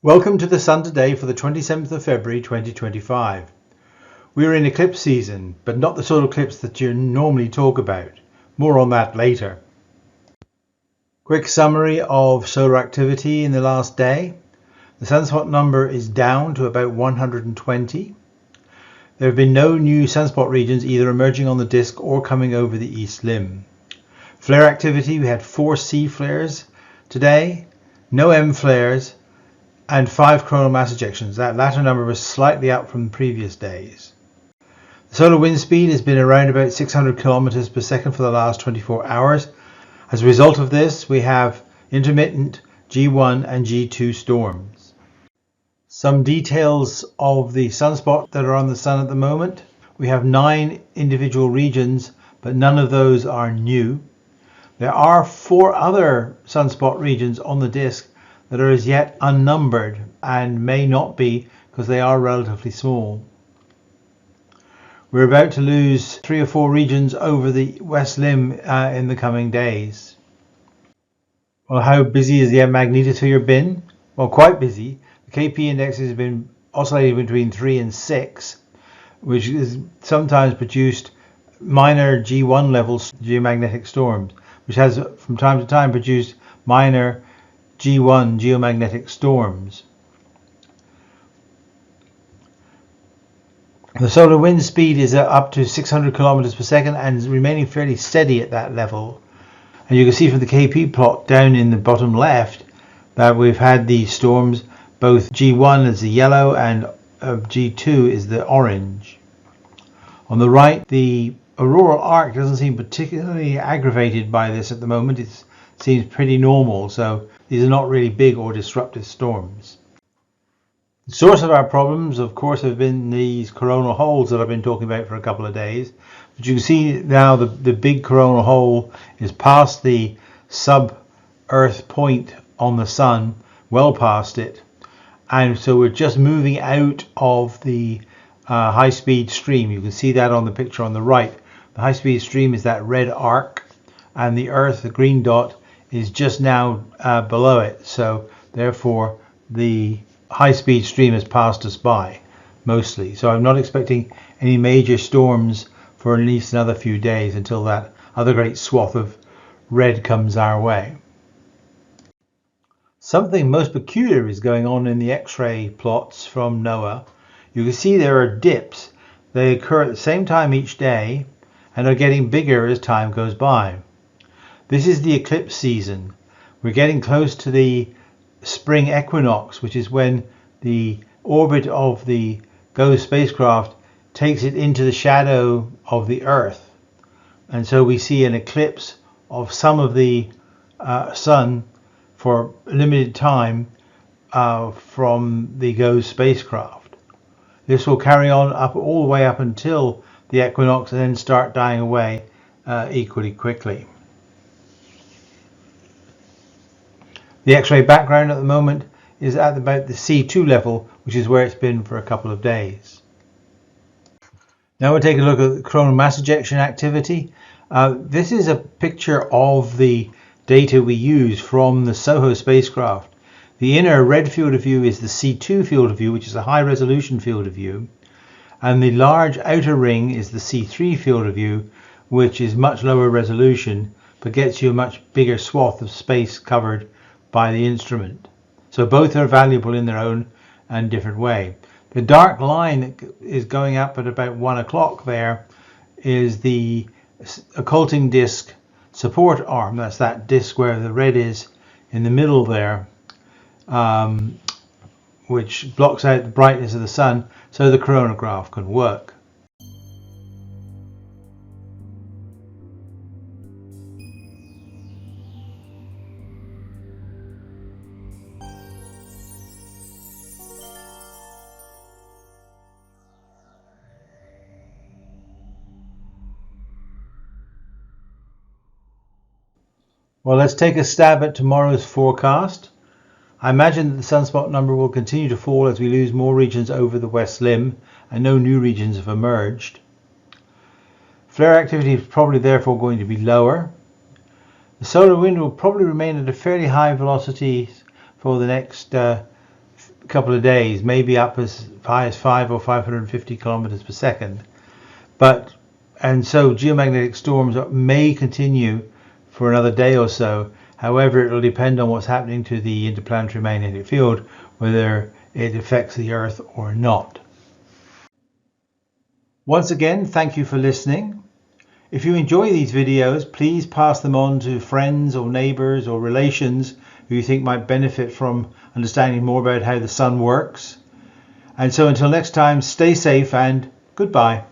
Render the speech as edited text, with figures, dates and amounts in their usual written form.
Welcome to the Sun Today for the 27th of February 2025. We are in eclipse season, but not the sort of eclipse that you normally talk about. More on that later. Quick summary of solar activity in the last day. The sunspot number is down to about 120. There have been no new sunspot regions either emerging on the disk or coming over the east limb. Flare activity, we had 4 C flares today, no M flares, and 5 coronal mass ejections. That latter number was slightly up from previous days. The solar wind speed has been around about 600 kilometers per second for the last 24 hours. As a result of this, we have intermittent G1 and G2 storms. Some details of the sunspots that are on the sun at the moment. We have 9 individual regions, but none of those are new. There are 4 other sunspot regions on the disk that are as yet unnumbered and may not be because they are relatively small. We're about to lose 3 or 4 regions over the west limb in the coming days. Well, how busy has the magnetosphere been? Well, quite busy. The KP index has been oscillating between 3 and 6, which has sometimes produced minor G1 level geomagnetic storms, which has from time to time produced minor G1 geomagnetic storms. The solar wind speed is up to 600 kilometers per second and is remaining fairly steady at that level. And you can see from the KP plot down in the bottom left that we've had these storms, both G1 is the yellow and G2 is the orange. On the right, the auroral arc doesn't seem particularly aggravated by this at the moment. It seems pretty normal, so these are not really big or disruptive storms. The source of our problems, of course, have been these coronal holes that I've been talking about for a couple of days. But you can see now the big coronal hole is past the sub-Earth point on the sun, well past it. And so we're just moving out of the high-speed stream. You can see that on the picture on the right. The high-speed stream is that red arc, and the Earth, the green dot, is just now below it. So therefore the high-speed stream has passed us by mostly. So I'm not expecting any major storms for at least another few days until that other great swath of red comes our way. Something most peculiar is going on in the X-ray plots from NOAA. You can see there are dips. They occur at the same time each day and are getting bigger as time goes by. This is the eclipse season. We're getting close to the spring equinox, which is when the orbit of the GOES spacecraft takes it into the shadow of the Earth. And so we see an eclipse of some of the sun for a limited time from the GOES spacecraft. This will carry on up all the way up until the equinox and then start dying away equally quickly. The X-ray background at the moment is at about the C2 level, which is where it's been for a couple of days. Now we'll take a look at the coronal mass ejection activity. This is a picture of the data we use from the SOHO spacecraft. The inner red field of view is the C2 field of view, which is a high resolution field of view. And the large outer ring is the C3 field of view, which is much lower resolution, but gets you a much bigger swath of space covered by the instrument. So both are valuable in their own and different way. The dark line that is going up at about 1 o'clock there is the occulting disk support arm. That's that disk where the red is in the middle there, which blocks out the brightness of the sun so the coronagraph can work. Well, let's take a stab at tomorrow's forecast. I imagine that the sunspot number will continue to fall as we lose more regions over the west limb and no new regions have emerged. Flare activity is probably therefore going to be lower. The solar wind will probably remain at a fairly high velocity for the next couple of days, maybe up as high as 5 or 550 kilometers per second. And so geomagnetic storms may continue for another day or so. However, it will depend on what's happening to the interplanetary magnetic field, whether it affects the Earth or not. Once again, thank you for listening. If you enjoy these videos, please pass them on to friends or neighbors or relations who you think might benefit from understanding more about how the sun works. And so until next time, stay safe and goodbye.